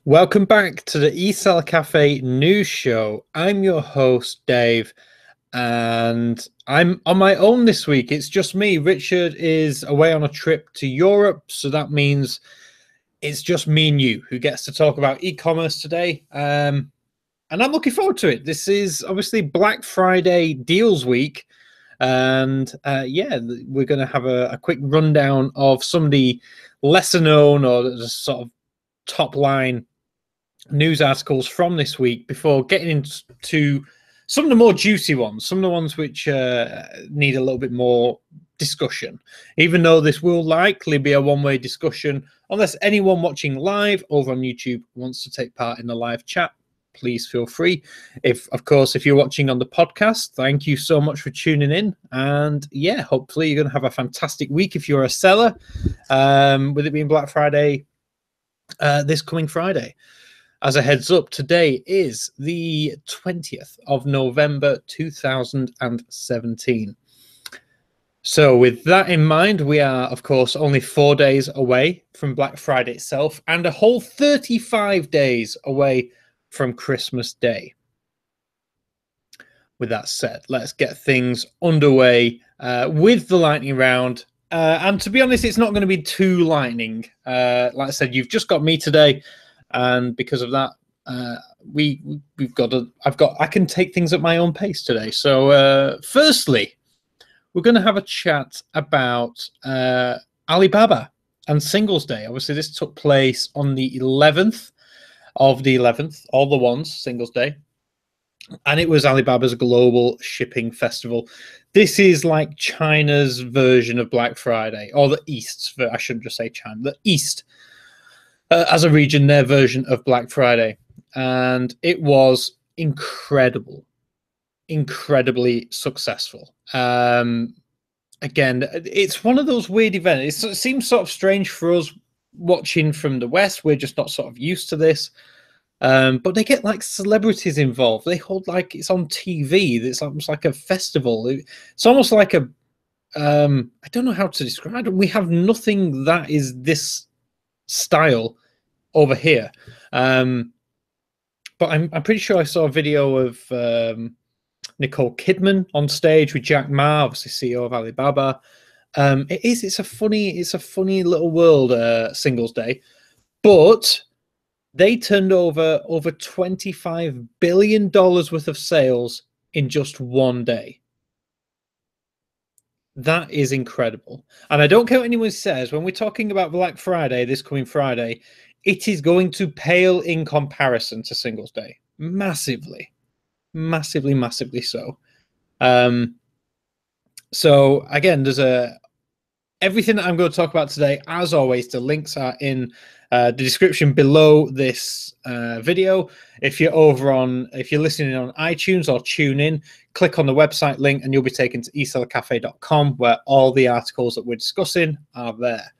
Welcome back to the eSellerCafe news show. I'm your host, Dave, and I'm on my own this week. It's just me. Richard is away on a trip to Europe, so that means it's just me and you who gets to talk about e-commerce today. And I'm looking forward to it. This is obviously Black Friday deals week, and we're going to have a quick rundown of some of the lesser known or the sort of top line news articles from this week before getting into some of the more juicy ones, some of the ones which need a little bit more discussion, even though this will likely be a one-way discussion unless anyone watching live over on YouTube wants to take part in the live chat. Please feel free. If you're watching on the podcast, thank you so much for tuning in, and hopefully you're going to have a fantastic week if you're a seller, with it being Black Friday this coming Friday. As a heads up, today is the 20th of November 2017. So with that in mind, we are, of course, only 4 days away from Black Friday itself and a whole 35 days away from Christmas Day. With that said, let's get things underway with the lightning round. And to be honest, it's not going to be too lightning. Like I said, you've just got me today. And because of that, I can take things at my own pace today. So firstly, we're going to have a chat about Alibaba and Singles Day. Obviously, this took place on the 11th of the 11th, all the ones, Singles Day. And it was Alibaba's global shipping festival. This is like China's version of Black Friday, or the East's, I shouldn't just say China, the East. As a region, their version of Black Friday. And it was incredibly successful. Again, it's one of those weird events. It seems sort of strange for us watching from the West. We're just not sort of used to this. But they get like celebrities involved. They hold like it's on TV. It's almost like a festival. It's almost like I don't know how to describe it. We have nothing that is this style over here, but I'm pretty sure I saw a video of Nicole Kidman on stage with Jack Ma, obviously CEO of Alibaba. It's a funny little world, Singles Day, but they turned over $25 billion worth of sales in just one day. That is incredible. And I don't care what anyone says, when we're talking about Black Friday, this coming Friday, it is going to pale in comparison to Singles Day. Massively so. So again, there's everything that I'm going to talk about today. As always, the links are in the description below this video. If you're listening on iTunes or tune in, click on the website link and you'll be taken to eSellerCafe.com, where all the articles that we're discussing are there.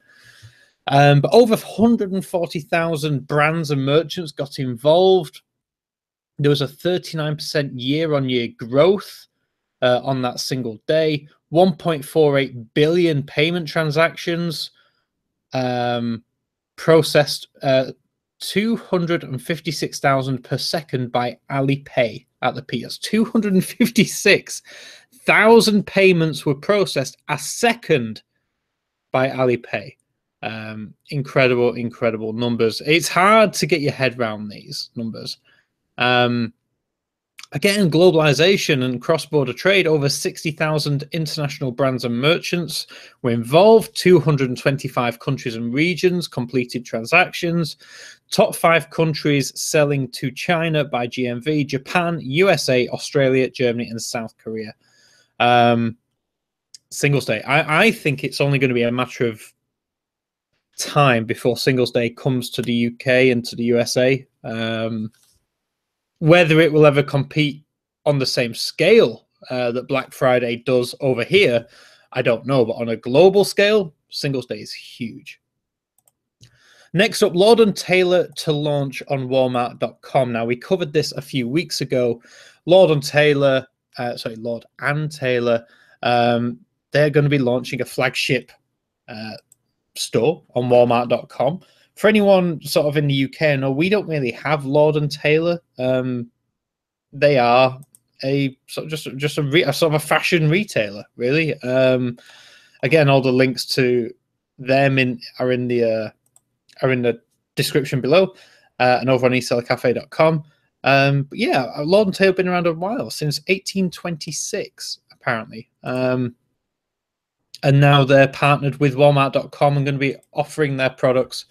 But over 140,000 brands and merchants got involved. There was a 39% year-on-year growth on that single day. 1.48 billion payment transactions, processed 256,000 per second by Alipay at the peak. That's 256,000 payments were processed a second by Alipay. Incredible numbers. It's hard to get your head around these numbers. Again, globalization and cross-border trade, over 60,000 international brands and merchants were involved. 225 countries and regions completed transactions. Top 5 countries selling to China by GMV: Japan, USA, Australia, Germany, and South Korea. Singles Day. I think it's only going to be a matter of time before Singles Day comes to the UK and to the USA. Whether it will ever compete on the same scale that Black Friday does over here, I don't know. But on a global scale, Singles Day is huge. Next up, Lord & Taylor to launch on Walmart.com. Now, we covered this a few weeks ago. Lord & Taylor, they're going to be launching a flagship store on Walmart.com for anyone sort of in the UK, no, we don't really have Lord and Taylor. They are a sort of just a sort of a fashion retailer, really. Again, all the links to them are in the description below, and over on eSellerCafe.com. But yeah, Lord and Taylor have been around a while, since 1826, apparently. And now they're partnered with Walmart.com and going to be offering their products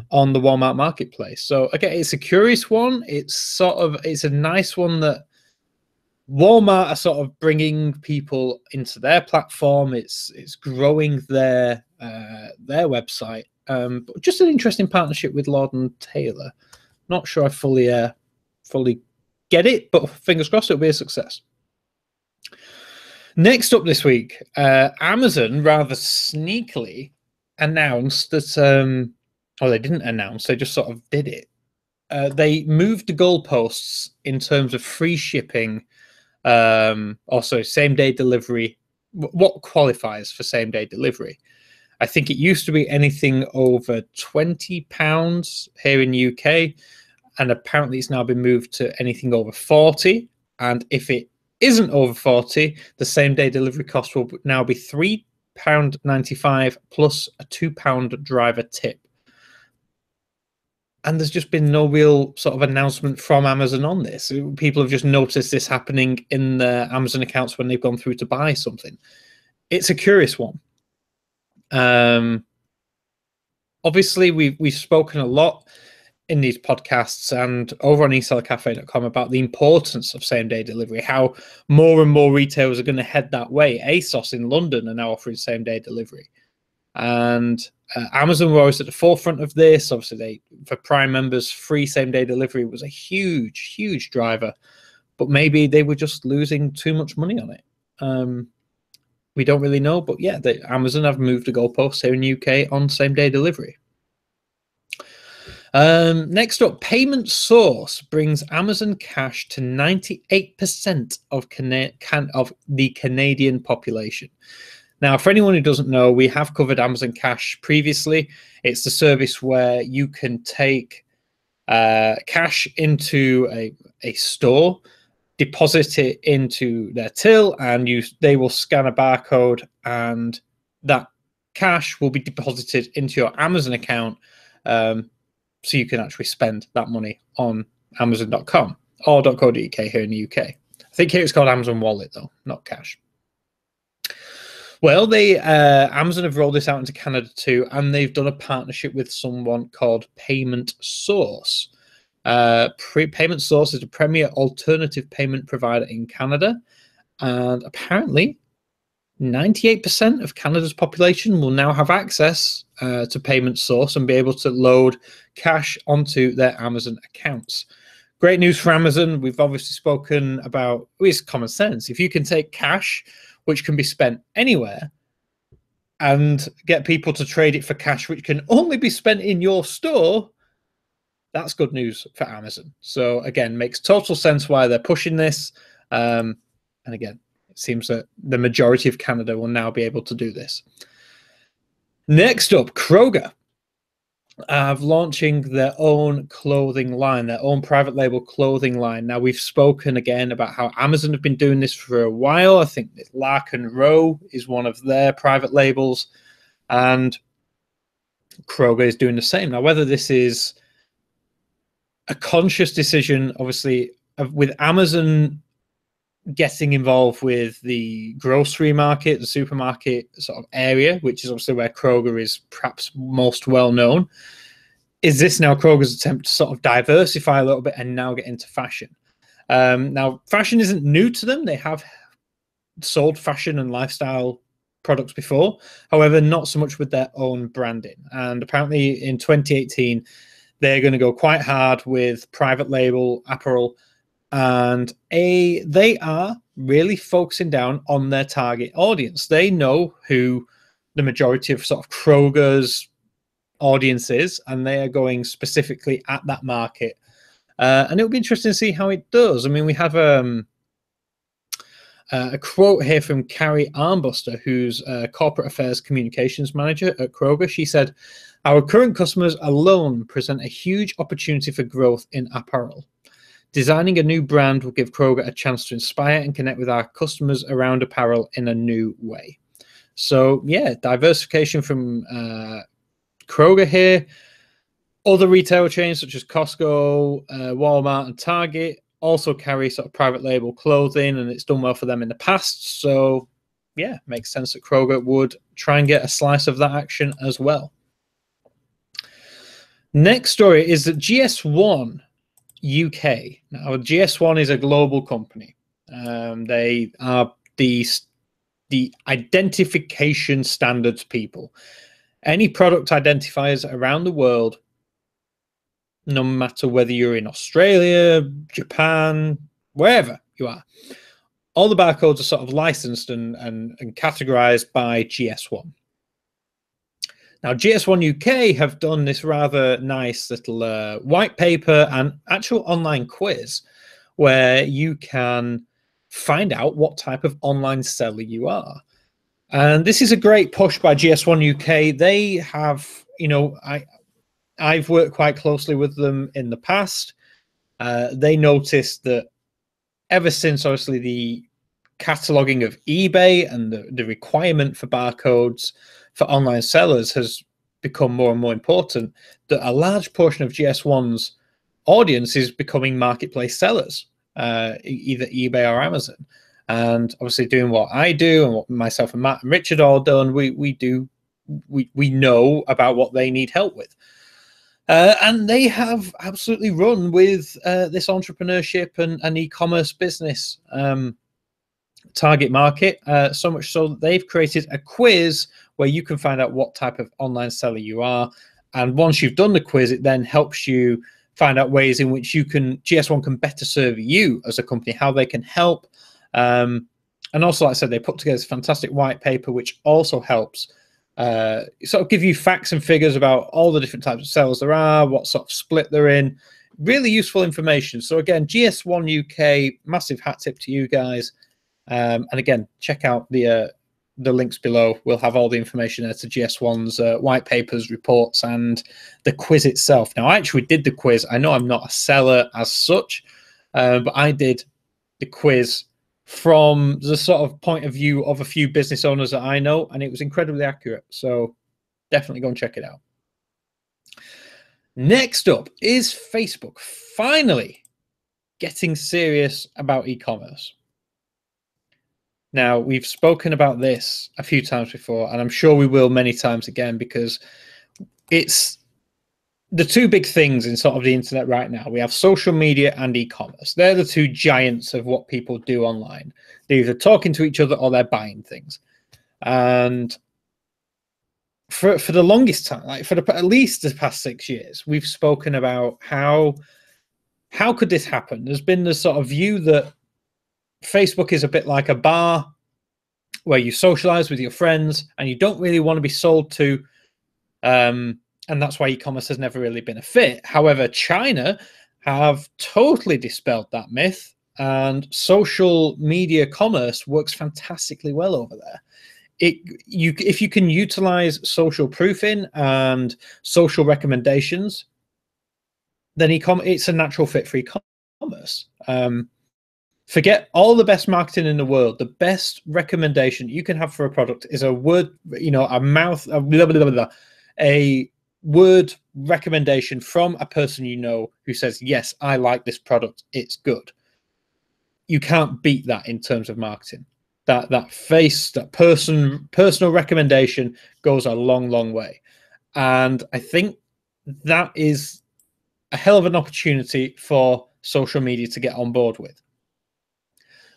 on the Walmart marketplace. So again, it's a curious one. It's a nice one that Walmart are sort of bringing people into their platform. It's growing their website. But just an interesting partnership with Lord and Taylor. Not sure I fully get it, but fingers crossed it'll be a success. Next up this week, Amazon rather sneakily announced that, or they didn't announce, they just sort of did it. They moved the goalposts in terms of free shipping, also same-day delivery. What qualifies for same-day delivery? I think it used to be anything over £20 here in the UK, and apparently it's now been moved to anything over 40. And if it isn't over 40, the same-day delivery cost will now be £3.95 plus a £2 driver tip. And there's just been no real sort of announcement from Amazon on this. People have just noticed this happening in their Amazon accounts when they've gone through to buy something. It's a curious one. Obviously, we've spoken a lot in these podcasts and over on eSellerCafe.com about the importance of same-day delivery, how more and more retailers are going to head that way. ASOS in London are now offering same-day delivery. And Amazon were always at the forefront of this. Obviously, for Prime members, free same-day delivery was a huge driver. But maybe they were just losing too much money on it. We don't really know. But yeah, Amazon have moved the goalposts here in the UK on same-day delivery. Next up, Payment Source brings Amazon Cash to 98% of the Canadian population. Now, for anyone who doesn't know, we have covered Amazon Cash previously. It's the service where you can take cash into a store, deposit it into their till, and they will scan a barcode, and that cash will be deposited into your Amazon account, so you can actually spend that money on Amazon.com or .co.uk here in the UK. I think here it's called Amazon Wallet, though, not cash. Well, Amazon have rolled this out into Canada too, and they've done a partnership with someone called Payment Source. Payment Source is a premier alternative payment provider in Canada, and apparently 98% of Canada's population will now have access to Payment Source and be able to load cash onto their Amazon accounts. Great news for Amazon. We've obviously spoken about, it's common sense. If you can take cash, which can be spent anywhere, and get people to trade it for cash, which can only be spent in your store, that's good news for Amazon. So again, makes total sense why they're pushing this. And again, it seems that the majority of Canada will now be able to do this. Next up, Kroger are launching their own clothing line, their own private label clothing line. Now, we've spoken again about how Amazon have been doing this for a while. I think that Lark and Row is one of their private labels, and Kroger is doing the same. Now, whether this is a conscious decision, obviously, with Amazon getting involved with the grocery market, the supermarket sort of area, which is obviously where Kroger is perhaps most well known, is this now Kroger's attempt to sort of diversify a little bit and now get into fashion? Now, fashion isn't new to them. They have sold fashion and lifestyle products before, however, not so much with their own branding. And apparently in 2018, they're going to go quite hard with private label apparel, and they are really focusing down on their target audience. They know who the majority of sort of Kroger's audience is, and they are going specifically at that market. And it'll be interesting to see how it does. I mean, we have a quote here from Carrie Armbuster, who's a corporate affairs communications manager at Kroger. She said, Our current customers alone present a huge opportunity for growth in apparel. Designing a new brand will give Kroger a chance to inspire and connect with our customers around apparel in a new way. So, yeah, diversification from Kroger here. Other retail chains such as Costco, Walmart, and Target also carry sort of private label clothing, and it's done well for them in the past. So, yeah, makes sense that Kroger would try and get a slice of that action as well. Next story is that GS1 UK. Now, GS1 is a global company. They are the identification standards people. Any product identifiers around the world, no matter whether you're in Australia, Japan, wherever you are, all the barcodes are sort of licensed and categorized by GS1. Now, GS1 UK have done this rather nice little white paper and actual online quiz where you can find out what type of online seller you are. And this is a great push by GS1 UK. They have, I've worked quite closely with them in the past. They noticed that ever since, obviously, the cataloging of eBay and the requirement for barcodes for online sellers has become more and more important, that a large portion of GS1's audience is becoming marketplace sellers, either eBay or Amazon. And obviously doing what I do and what myself and Matt and Richard all done, we know about what they need help with. And they have absolutely run with this entrepreneurship and e-commerce business target market, so much so that they've created a quiz where you can find out what type of online seller you are. And once you've done the quiz, it then helps you find out ways in which GS1 can better serve you as a company, how they can help. And also, like I said, they put together this fantastic white paper, which also helps sort of give you facts and figures about all the different types of sellers there are, what sort of split they're in. Really useful information. So again, GS1 UK, massive hat tip to you guys. And again, check out the links below. We'll have all the information there to GS1's white papers, reports, and the quiz itself. Now, I actually did the quiz. I know I'm not a seller as such, but I did the quiz from the sort of point of view of a few business owners that I know, and it was incredibly accurate. So definitely go and check it out. Next up is Facebook finally getting serious about e-commerce. Now, we've spoken about this a few times before, and I'm sure we will many times again, because it's the two big things in sort of the internet right now. We have social media and e-commerce. They're the two giants of what people do online. They're either talking to each other or they're buying things. And for the longest time, like for at least the past 6 years, we've spoken about how could this happen? There's been this sort of view that Facebook is a bit like a bar where you socialize with your friends and you don't really want to be sold to. And that's why e-commerce has never really been a fit. However, China have totally dispelled that myth, and social media commerce works fantastically well over there. If you can utilize social proofing and social recommendations, then it's a natural fit for e-commerce. Forget all the best marketing in the world. The best recommendation you can have for a product is a word, a word recommendation from a person you know who says, yes, I like this product, it's good. You can't beat that in terms of marketing. That personal recommendation goes a long, long way. And I think that is a hell of an opportunity for social media to get on board with.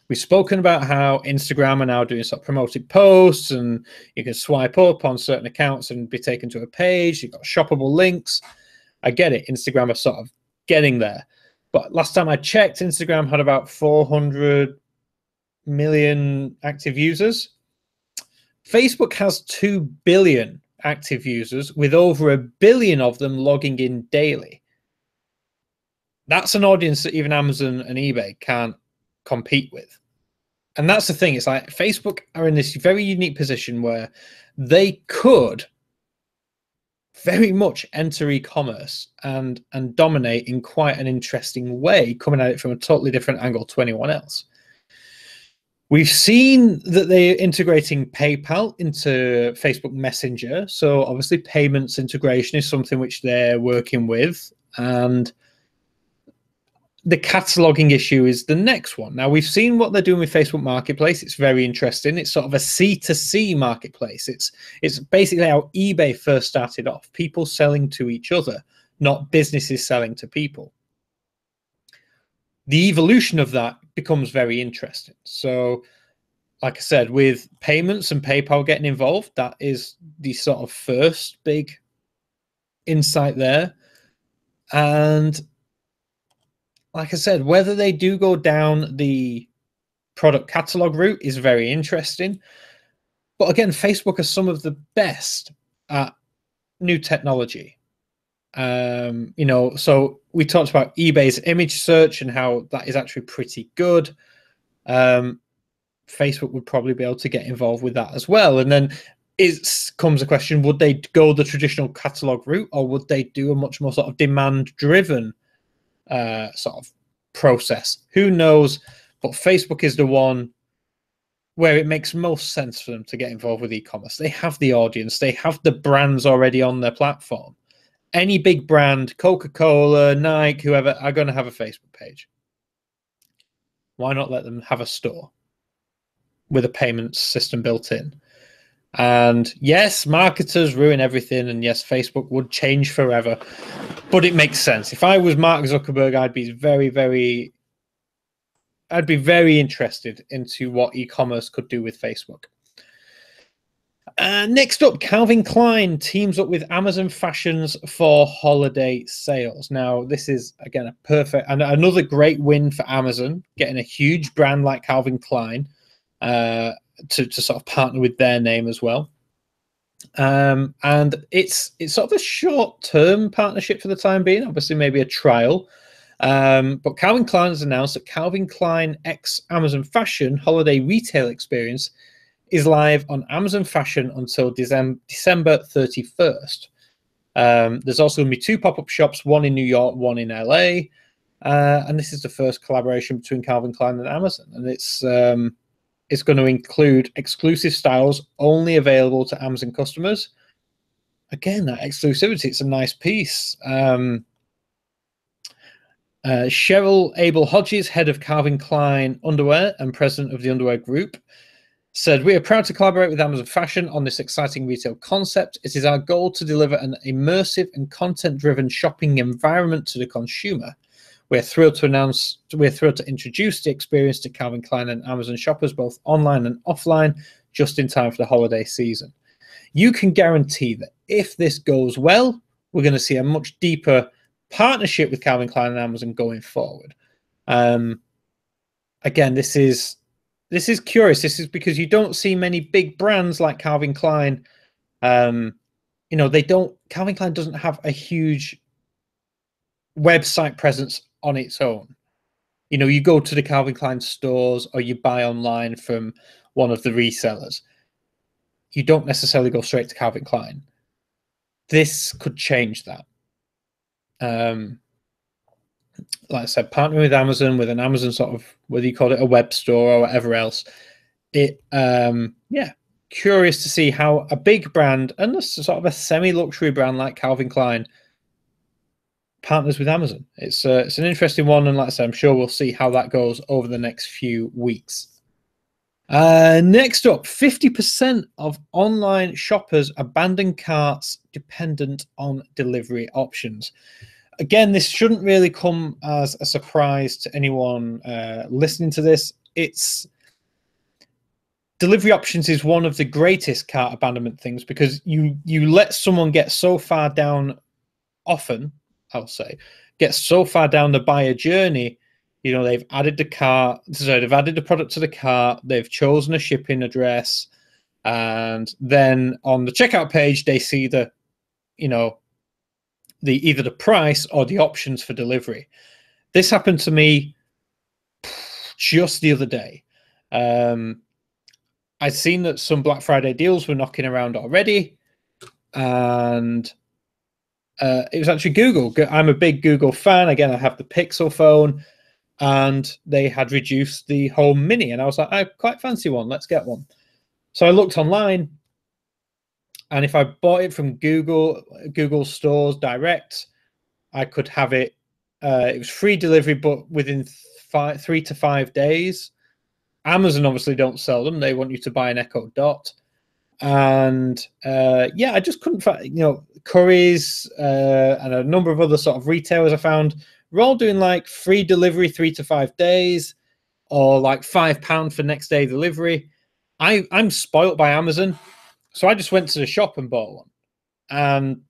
We've spoken about how Instagram are now doing sort of promoted posts, and you can swipe up on certain accounts and be taken to a page. You've got shoppable links. I get it. Instagram are sort of getting there. But last time I checked, Instagram had about 400 million active users. Facebook has 2 billion active users, with over 1 billion of them logging in daily. That's an audience that even Amazon and eBay can't compete with. And that's the thing. It's like Facebook are in this very unique position where they could very much enter e-commerce and dominate in quite an interesting way, coming at it from a totally different angle to anyone else. We've seen that they're integrating PayPal into Facebook Messenger. So obviously payments integration is something which they're working with. And the cataloging issue is the next one. Now, we've seen what they're doing with Facebook Marketplace. It's very interesting. It's sort of a C2C marketplace. It's basically how eBay first started off, people selling to each other, not businesses selling to people. The evolution of that becomes very interesting. So, like I said, with payments and PayPal getting involved, that is the sort of first big insight there. And like I said, whether they do go down the product catalog route is very interesting. But again, Facebook are some of the best at new technology. So we talked about eBay's image search and how that is actually pretty good. Facebook would probably be able to get involved with that as well. And then comes a question, would they go the traditional catalog route, or would they do a much more sort of demand-driven sort of process? Who knows? But Facebook is the one where it makes most sense for them to get involved with e-commerce. They have the audience. They have the brands already on their platform. Any big brand, Coca-Cola, Nike, whoever, are going to have a Facebook page. Why not let them have a store with a payments system built in? And yes, marketers ruin everything. And yes, Facebook would change forever. But it makes sense. If I was Mark Zuckerberg, I'd be very interested into what e-commerce could do with Facebook. Next up, Calvin Klein teams up with Amazon Fashions for holiday sales. Now, this is, again, a perfect and another great win for Amazon, getting a huge brand like Calvin Klein to sort of partner with their name as well. And it's sort of a short-term partnership for the time being, obviously maybe a trial. But Calvin Klein has announced that Calvin Klein x Amazon Fashion holiday retail experience is live on Amazon Fashion until December 31st. There's also going to be 2 pop-up shops, one in New York, one in LA. And this is the first collaboration between Calvin Klein and Amazon. And it's going to include exclusive styles only available to Amazon customers. Again, that exclusivity, it's a nice piece. Cheryl Abel-Hodges, head of Calvin Klein Underwear and president of the Underwear Group, said, "We are proud to collaborate with Amazon Fashion on this exciting retail concept. It is our goal to deliver an immersive and content-driven shopping environment to the consumer. We're thrilled to introduce the experience to Calvin Klein and Amazon shoppers, both online and offline, just in time for the holiday season. You can guarantee that if this goes well, we're going to see a much deeper partnership with Calvin Klein and Amazon going forward." Again, this is curious. This is because you don't see many big brands like Calvin Klein. Calvin Klein doesn't have a huge website presence on its own. You go to the Calvin Klein stores or you buy online from one of the resellers. You don't necessarily go straight to Calvin Klein. This could change that. Like I said, partnering with Amazon, with an Amazon sort of, whether you call it a web store or whatever else, curious to see how a big brand and a sort of a semi-luxury brand like Calvin Klein partners with Amazon. It's an interesting one, and like I said, I'm sure we'll see how that goes over the next few weeks. Next up, 50% of online shoppers abandon carts dependent on delivery options. Again, this shouldn't really come as a surprise to anyone listening to this. Delivery options is one of the greatest cart abandonment things, because you let someone get so far down, often, I'll say, get so far down the buyer journey. They've added they've added the product to the cart, they've chosen a shipping address, and then on the checkout page, they see either the price or the options for delivery. This happened to me just the other day. I'd seen that some Black Friday deals were knocking around already, and it was actually Google. I'm a big Google fan. Again, I have the Pixel phone, and they had reduced the Home Mini, and I was like, I quite fancy one. Let's get one. So I looked online, and if I bought it from Google stores direct, I could have it. It was free delivery, but within 3 to 5 days. Amazon obviously don't sell them. They want you to buy an Echo Dot. And yeah, I just couldn't find, Currys and a number of other sort of retailers I found were all doing like free delivery 3 to 5 days, or like £5 for next day delivery. I'm spoilt by Amazon, so I just went to the shop and bought one. And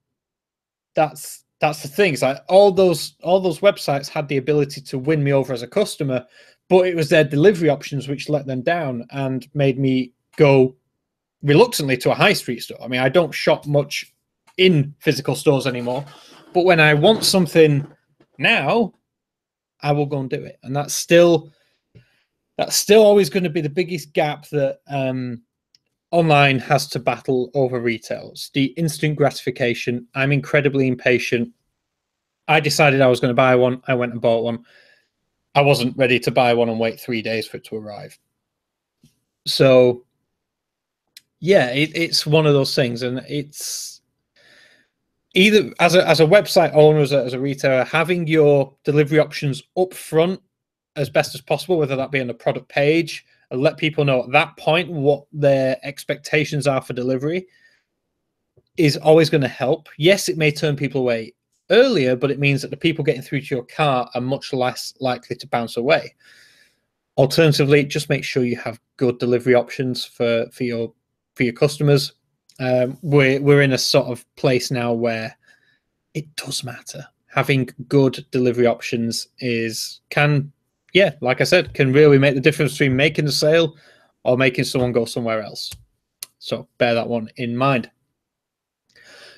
that's the thing. It's like all those websites had the ability to win me over as a customer, but it was their delivery options which let them down and made me go reluctantly to a high street store. I mean, I don't shop much in physical stores anymore, but when I want something now, I will go and do it. And that's still always going to be the biggest gap that online has to battle over retailers. The instant gratification. I'm incredibly impatient. I decided I was going to buy one. I went and bought one. I wasn't ready to buy one and wait 3 days for it to arrive. So yeah, it's one of those things, and it's either as a website owner, as a retailer, having your delivery options up front as best as possible, whether that be on the product page, and let people know at that point what their expectations are for delivery, is always going to help. Yes, it may turn people away earlier, but it means that the people getting through to your cart are much less likely to bounce away. Alternatively, just make sure you have good delivery options for your customers. We're in a sort of place now where it does matter. Having good delivery options can really make the difference between making a sale or making someone go somewhere else. So bear that one in mind.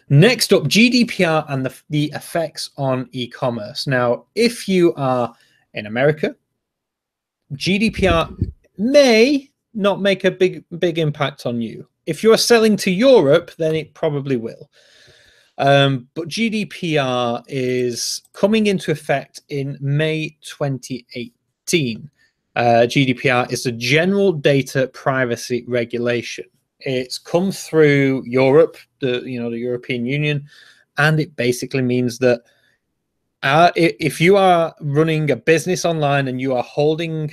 Next up, GDPR and the effects on e-commerce. Now, if you are in America, GDPR may not make a big impact on you. If you're selling to Europe, then it probably will. But GDPR is coming into effect in May 2018. GDPR is the General Data Privacy Regulation. It's come through Europe, the European Union, and it basically means that if you are running a business online and you are holding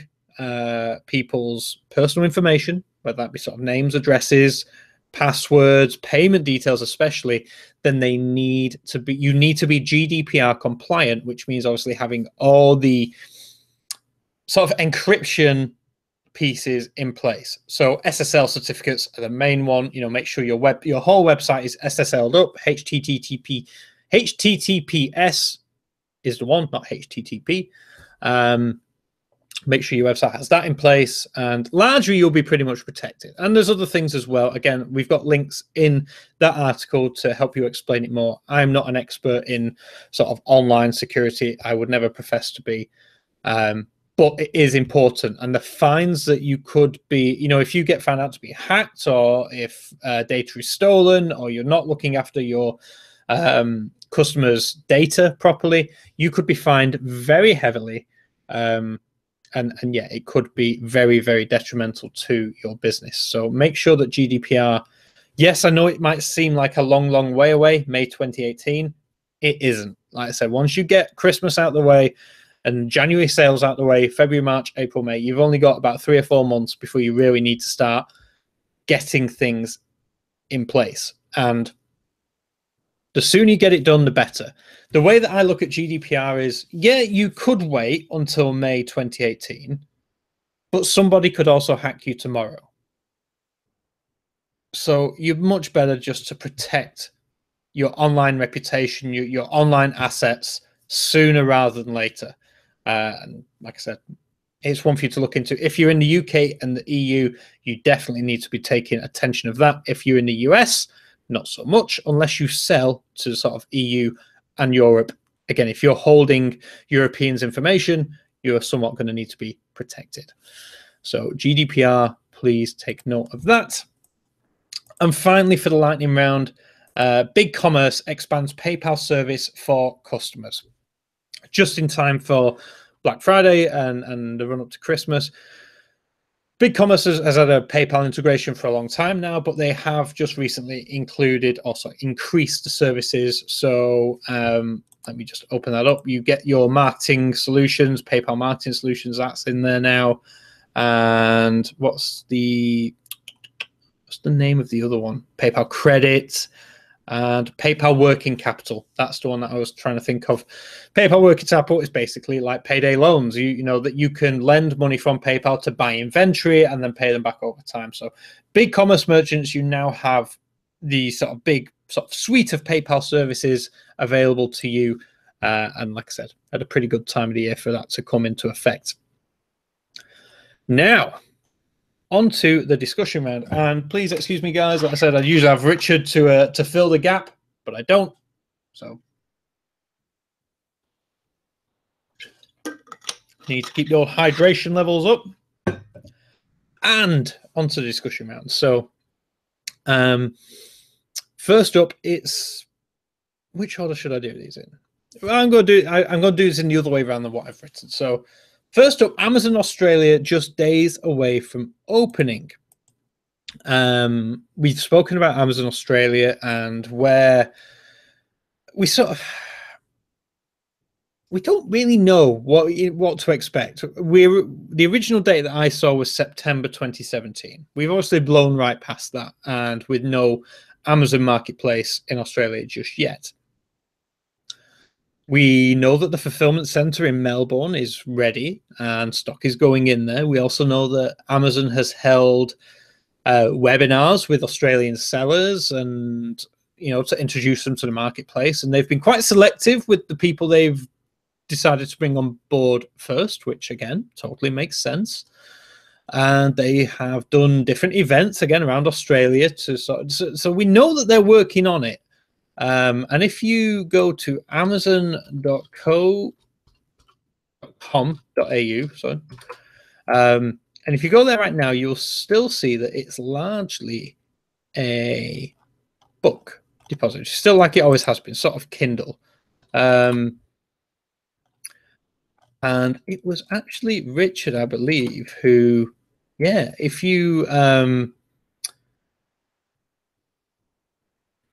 people's personal information, whether that be sort of names, addresses, passwords, payment details especially, then you need to be GDPR compliant, which means obviously having all the sort of encryption pieces in place. So SSL certificates are the main one. Make sure your whole website is SSL'd up. HTTPS is the one, not HTTP. Make sure your website has that in place, and largely you'll be pretty much protected. And there's other things as well. Again, we've got links in that article to help you explain it more. I'm not an expert in sort of online security. I would never profess to be. But it is important. And the fines that you could be, if you get found out to be hacked, or if data is stolen, or you're not looking after your customers' data properly, you could be fined very heavily. And yeah, it could be very, very detrimental to your business. So make sure that GDPR, yes, I know it might seem like a long, long way away, May 2018. It isn't. Like I said, once you get Christmas out the way and January sales out the way, February, March, April, May, you've only got about 3 or 4 months before you really need to start getting things in place. And the sooner you get it done, the better. The way that I look at GDPR is, yeah, you could wait until May 2018, but somebody could also hack you tomorrow. So you're much better just to protect your online reputation, your online assets sooner rather than later. And like I said, it's one for you to look into. If you're in the UK and the EU, you definitely need to be taking attention of that. If you're in the US, not so much, unless you sell to sort of EU and Europe. Again, if you're holding Europeans' information, you're somewhat going to need to be protected. So GDPR, please take note of that. And finally, for the lightning round, BigCommerce expands PayPal service for customers. Just in time for Black Friday and the run up to Christmas. BigCommerce has had a PayPal integration for a long time now, but they have just recently increased the services. So let me just open that up. You get your marketing solutions, PayPal marketing solutions, that's in there now. And what's the name of the other one? PayPal Credit and PayPal Working Capital. That's the one that I was trying to think of. PayPal Working Capital is basically like payday loans. You know that you can lend money from PayPal to buy inventory and then pay them back over time. So BigCommerce merchants, you now have the big suite of PayPal services available to you. And like I said, had a pretty good time of the year for that to come into effect. Now, onto the discussion round, and please excuse me, guys. Like I said, I usually have Richard to fill the gap, but I don't. So need to keep your hydration levels up. And onto the discussion round. So, first up, it's which order should I do these in? I'm going to do this in the other way around than what I've written. So, first up, Amazon Australia, just days away from opening. We've spoken about Amazon Australia and where we don't really know what to expect. The original date that I saw was September 2017. We've obviously blown right past that, and with no Amazon marketplace in Australia just yet. We know that the fulfillment center in Melbourne is ready and stock is going in there. We also know that Amazon has held webinars with Australian sellers and, to introduce them to the marketplace. And they've been quite selective with the people they've decided to bring on board first, which again, totally makes sense. And they have done different events again around Australia so we know that they're working on it. And if you go to amazon.co.com.au, and if you go there right now, you'll still see that it's largely a book depository, still like it always has been, sort of Kindle. And it was actually Richard, I believe, who, if you,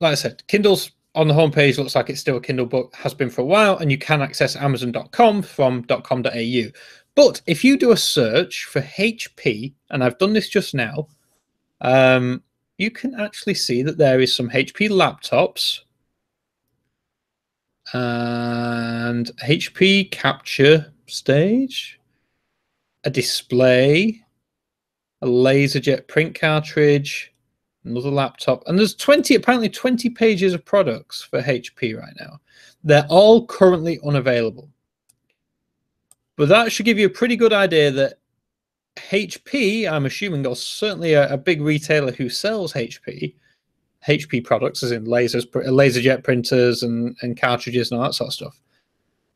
like I said, Kindle's on the homepage, looks like it's still a Kindle book, has been for a while, and you can access Amazon.com from .com.au. But if you do a search for HP, and I've done this just now, you can actually see that there is some HP laptops and HP capture stage, a display, a LaserJet print cartridge, another laptop, and there's apparently 20 pages of products for HP right now. They're all currently unavailable. But that should give you a pretty good idea that HP, I'm assuming, or certainly a big retailer who sells HP products, as in LaserJet printers and cartridges and all that sort of stuff,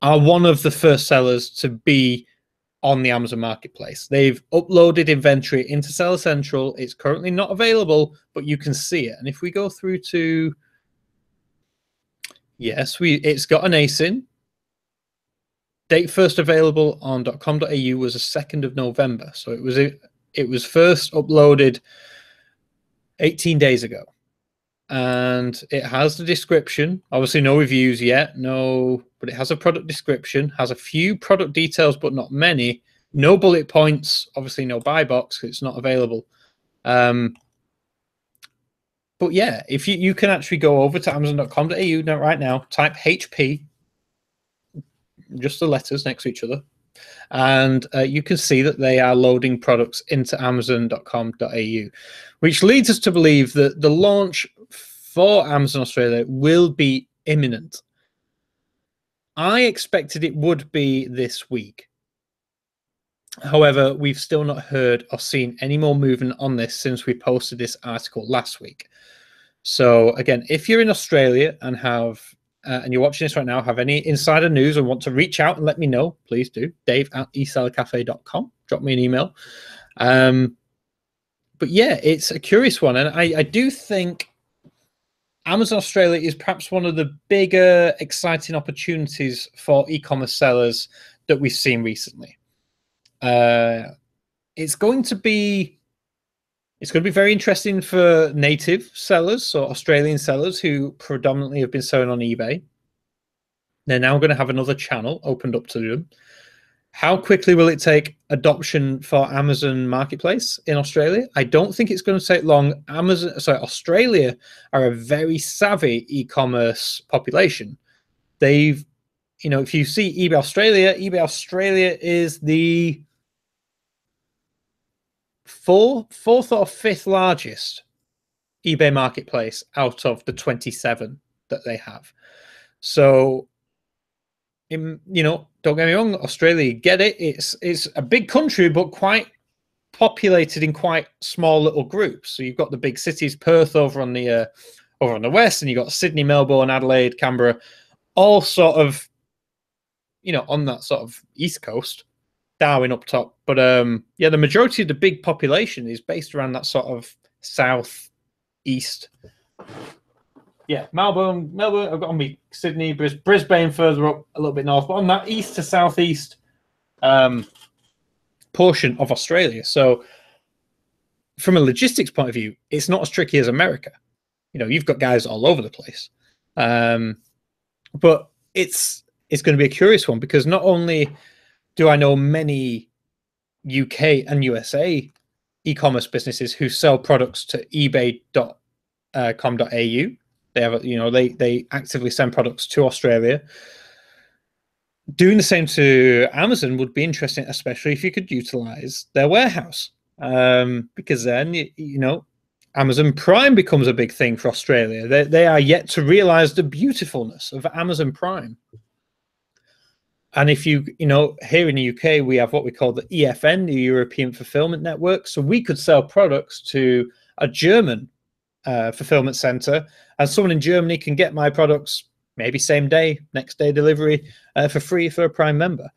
are one of the first sellers to be on the Amazon marketplace. They've uploaded inventory into Seller Central. It's currently not available, but you can see it. And if we go through to, it's got an ASIN. Date first available on .com.au was the 2nd of November. So it was first uploaded 18 days ago. And it has the description. Obviously no reviews yet, but it has a product description, has a few product details, but not many. No bullet points, obviously no buy box because it's not available. But yeah, if you can actually go over to amazon.com.au right now, type HP, just the letters next to each other, and you can see that they are loading products into amazon.com.au, which leads us to believe that the launch for Amazon Australia will be imminent. I expected it would be this week. However, we've still not heard or seen any more movement on this since we posted this article last week. So again, if you're in Australia and and you're watching this right now, have any insider news and want to reach out and let me know, please do. Dave@eSellerCafe.com. Drop me an email. But yeah, it's a curious one. And I do think Amazon Australia is perhaps one of the bigger, exciting opportunities for e-commerce sellers that we've seen recently. It's going to be very interesting for native sellers, so Australian sellers who predominantly have been selling on eBay. They're now going to have another channel opened up to them. How quickly will it take adoption for Amazon Marketplace in Australia? I don't think it's going to take long. Australia are a very savvy e-commerce population. They've, if you see eBay Australia is the fourth or fifth largest eBay Marketplace out of the 27 that they have. So, don't get me wrong, Australia, get it. It's a big country, but quite populated in quite small little groups. So you've got the big cities, Perth over on the west, and you've got Sydney, Melbourne, Adelaide, Canberra, all sort of, on that sort of east coast, Darwin up top. But the majority of the big population is based around that sort of south east. Yeah, Melbourne. I've got on me Sydney, Brisbane further up a little bit north, but on that east to southeast portion of Australia. So, from a logistics point of view, it's not as tricky as America. You've got guys all over the place, but it's going to be a curious one because not only do I know many UK and USA e-commerce businesses who sell products to ebay.com.au. They have, they actively send products to Australia. Doing the same to Amazon would be interesting, especially if you could utilize their warehouse, because then Amazon Prime becomes a big thing for Australia. They are yet to realize the beautifulness of Amazon Prime. And if here in the UK, we have what we call the EFN, the European Fulfillment Network. So we could sell products to a German fulfillment center, and someone in Germany can get my products maybe same day, next day delivery for free for a Prime member.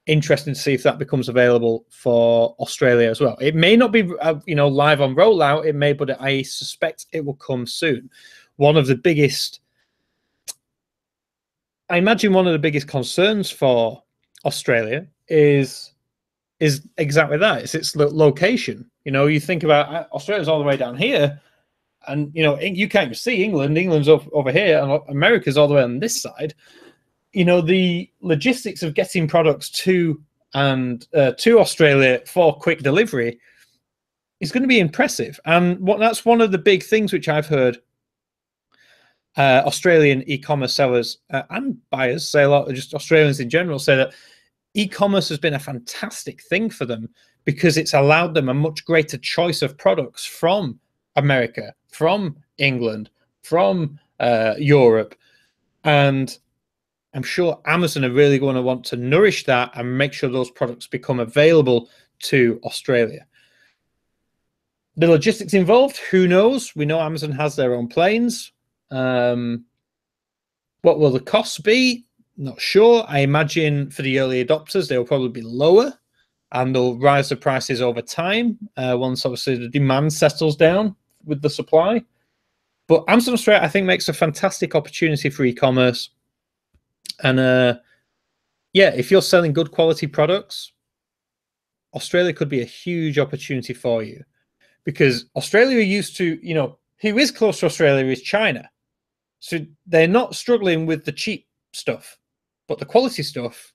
Interesting to see if that becomes available for Australia as well. It may not be live on rollout. It may, but I suspect it will come soon. I imagine one of the biggest concerns for Australia is exactly that. It's its location. You think about Australia's all the way down here, and you can't even see England. England's over here, and America's all the way on this side. The logistics of getting products to Australia for quick delivery is going to be impressive, and that's one of the big things which I've heard Australian e-commerce sellers and buyers say a lot, just Australians in general, say that e-commerce has been a fantastic thing for them because it's allowed them a much greater choice of products from America, from England, from Europe. And I'm sure Amazon are really going to want to nourish that and make sure those products become available to Australia. The logistics involved, who knows? We know Amazon has their own planes. What will the costs be? Not sure. I imagine for the early adopters, they will probably be lower, and they'll rise the prices over time once obviously the demand settles down with the supply. But Amazon Australia, I think, makes a fantastic opportunity for e-commerce. And if you're selling good quality products, Australia could be a huge opportunity for you, because Australia are used to, who is close to Australia is China. So they're not struggling with the cheap stuff, but the quality stuff,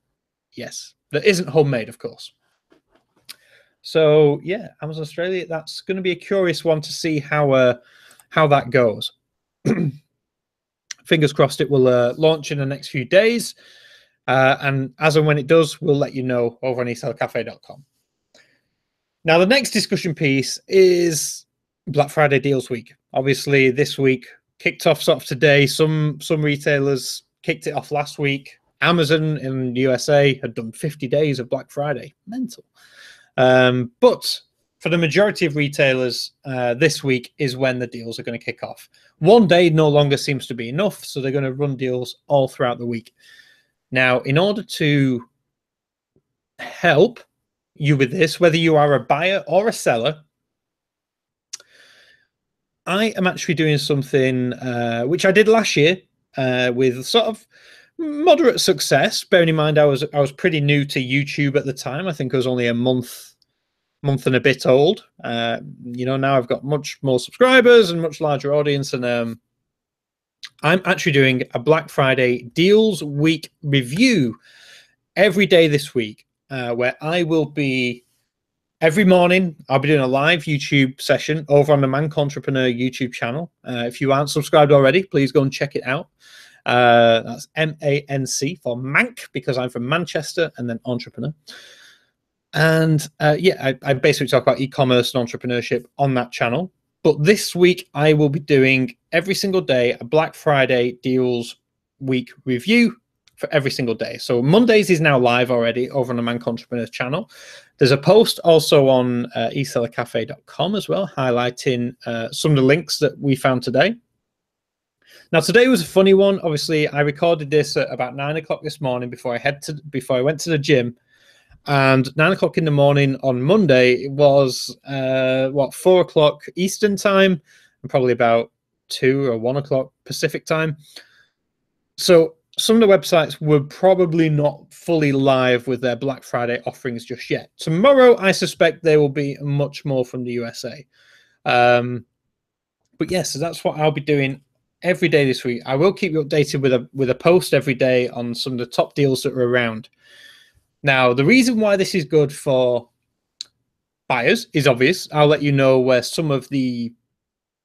yes, that isn't homemade, of course. So yeah, Amazon Australia, that's going to be a curious one to see how that goes. Fingers crossed it will launch in the next few days. And as and when it does, we'll let you know over on eSellerCafe.com. Now, the next discussion piece is Black Friday deals week. Obviously, this week kicked off sort of today. Some retailers kicked it off last week. Amazon in the USA had done 50 days of Black Friday. Mental. But for the majority of retailers, this week is when the deals are going to kick off. One day no longer seems to be enough, so they're going to run deals all throughout the week. Now, in order to help you with this, whether you are a buyer or a seller, I am actually doing something which I did last year with sort of moderate success. Bearing in mind, I was pretty new to YouTube at the time. I think I was only a month and a bit old. Now I've got much more subscribers and much larger audience, and I'm actually doing a Black Friday deals week review every day this week, where I will be every morning. I'll be doing a live YouTube session over on the Manc Entrepreneur YouTube channel. If you aren't subscribed already, please go and check it out. That's MANC for Manc, because I'm from Manchester, and then Entrepreneur. And I basically talk about e-commerce and entrepreneurship on that channel. But this week, I will be doing every single day a Black Friday deals week review for every single day. So Mondays is now live already over on the Manc Entrepreneur channel. There's a post also on eSellerCafe.com as well, highlighting some of the links that we found today. Now, today was a funny one. Obviously, I recorded this at about 9 o'clock this morning before I went to the gym. And 9 o'clock in the morning on Monday, it was 4 o'clock Eastern time, and probably about 2 or 1 o'clock Pacific time. So some of the websites were probably not fully live with their Black Friday offerings just yet. Tomorrow, I suspect there will be much more from the USA. But yes, so that's what I'll be doing every day this week. I will keep you updated with a post every day on some of the top deals that are around. Now, the reason why this is good for buyers is obvious. I'll let you know where some of the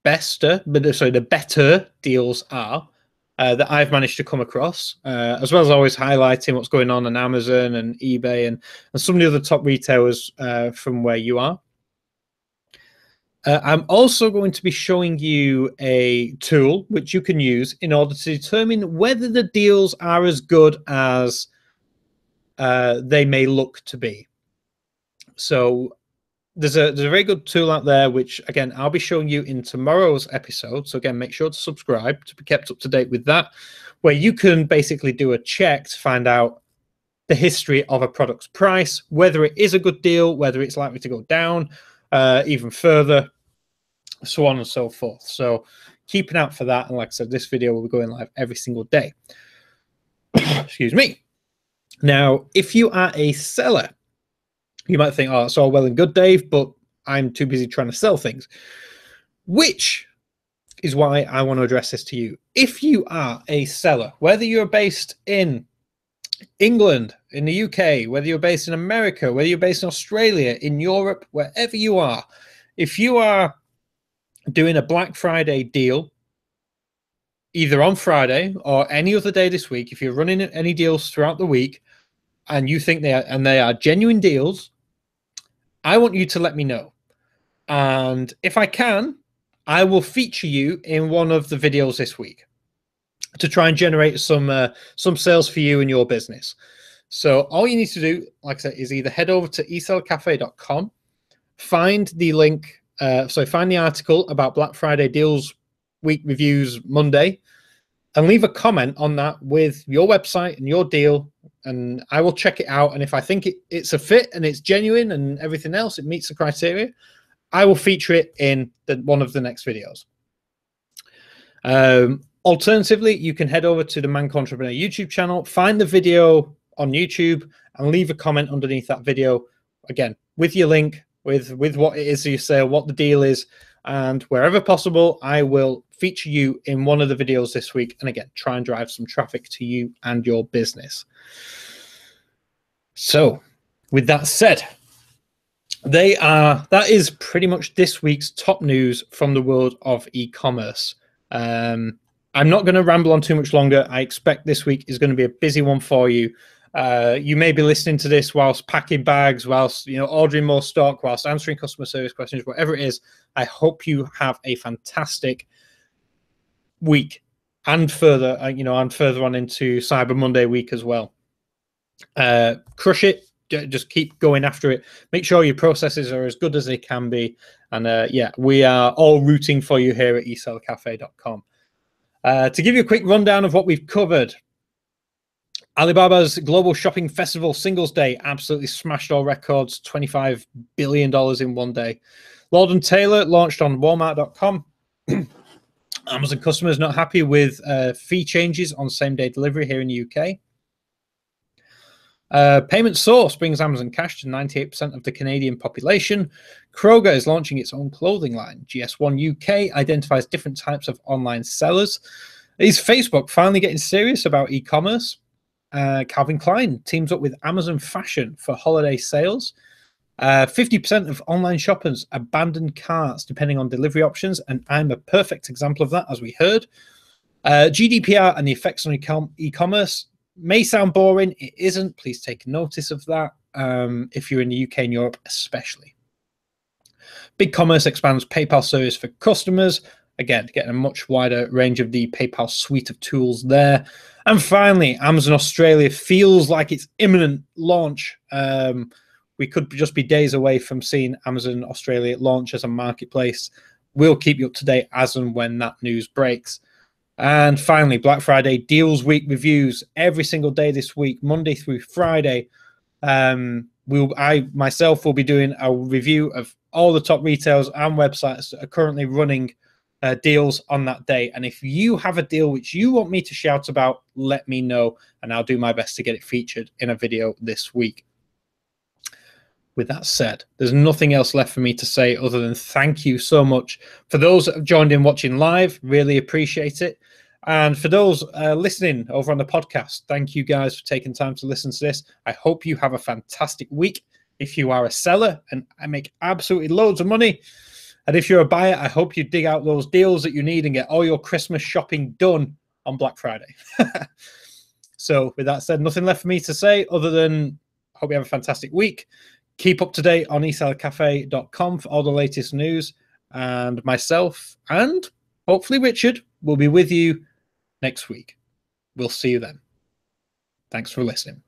the better deals are that I've managed to come across, as well as always highlighting what's going on Amazon and eBay and some of the other top retailers from where you are. I'm also going to be showing you a tool which you can use in order to determine whether the deals are as good as they may look to be. So there's a very good tool out there, which again I'll be showing you in tomorrow's episode. So again, make sure to subscribe to be kept up to date with that, where you can basically do a check to find out the history of a product's price, whether it is a good deal, whether it's likely to go down even further, so on and so forth. So keep an eye out for that. And like I said, this video will be going live every single day. Excuse me. Now, if you are a seller, you might think, oh, it's all well and good, Dave, but I'm too busy trying to sell things, which is why I want to address this to you. If you are a seller, whether you're based in England, in the UK, whether you're based in America, whether you're based in Australia, in Europe, wherever you are, if you are doing a Black Friday deal, either on Friday or any other day this week, if you're running any deals throughout the week and you think they are genuine deals, I want you to let me know. And if I can, I will feature you in one of the videos this week to try and generate some sales for you and your business. So all you need to do, like I said, is either head over to eSellerCafe.com, find the link, find the article about Black Friday Deals Week Reviews Monday, and leave a comment on that with your website and your deal, and I will check it out. And if I think it's a fit and it's genuine and everything else, it meets the criteria, I will feature it in one of the next videos. Alternatively, you can head over to the Manc Entrepreneur YouTube channel, find the video on YouTube, and leave a comment underneath that video, again, with your link, with what it is you sell, what the deal is, and wherever possible, I will feature you in one of the videos this week, and again, try and drive some traffic to you and your business. So, with that said, that is pretty much this week's top news from the world of e-commerce. I'm not going to ramble on too much longer. I expect this week is going to be a busy one for you. You may be listening to this whilst packing bags, whilst ordering more stock, whilst answering customer service questions, whatever it is. I hope you have a fantastic week, and further, and further on into Cyber Monday week as well. Crush it. Just keep going after it. Make sure your processes are as good as they can be. And we are all rooting for you here at eSellerCafe.com. To give you a quick rundown of what we've covered, Alibaba's Global Shopping Festival Singles Day absolutely smashed all records, $25 billion in one day. Lord & Taylor launched on Walmart.com. Amazon customers not happy with fee changes on same-day delivery here in the UK. Payment Source brings Amazon Cash to 98% of the Canadian population. Kroger is launching its own clothing line. GS1 UK identifies different types of online sellers. Is Facebook finally getting serious about e-commerce? Calvin Klein teams up with Amazon Fashion for holiday sales. 50% of online shoppers abandon carts depending on delivery options, and I'm a perfect example of that, as we heard. GDPR and the effects on e-commerce may sound boring. It isn't. Please take notice of that if you're in the UK and Europe especially. BigCommerce expands PayPal service for customers. Again, getting a much wider range of the PayPal suite of tools there. And finally, Amazon Australia feels like it's imminent launch. We could just be days away from seeing Amazon Australia launch as a marketplace. We'll keep you up to date as and when that news breaks. And finally, Black Friday Deals Week reviews every single day this week, Monday through Friday. I myself will be doing a review of all the top retailers and websites that are currently running deals on that day. And if you have a deal which you want me to shout about, let me know, and I'll do my best to get it featured in a video this week. With that said, there's nothing else left for me to say other than thank you so much for those that have joined in watching live. Really appreciate it. And for those listening over on the podcast, thank you guys for taking time to listen to this. I hope you have a fantastic week. If you are a seller and I make absolutely loads of money, and if you're a buyer, I hope you dig out those deals that you need and get all your Christmas shopping done on Black Friday. So with that said, nothing left for me to say other than hope you have a fantastic week. Keep up to date on eSellerCafe.com for all the latest news. And myself and hopefully Richard will be with you next week. We'll see you then. Thanks for listening.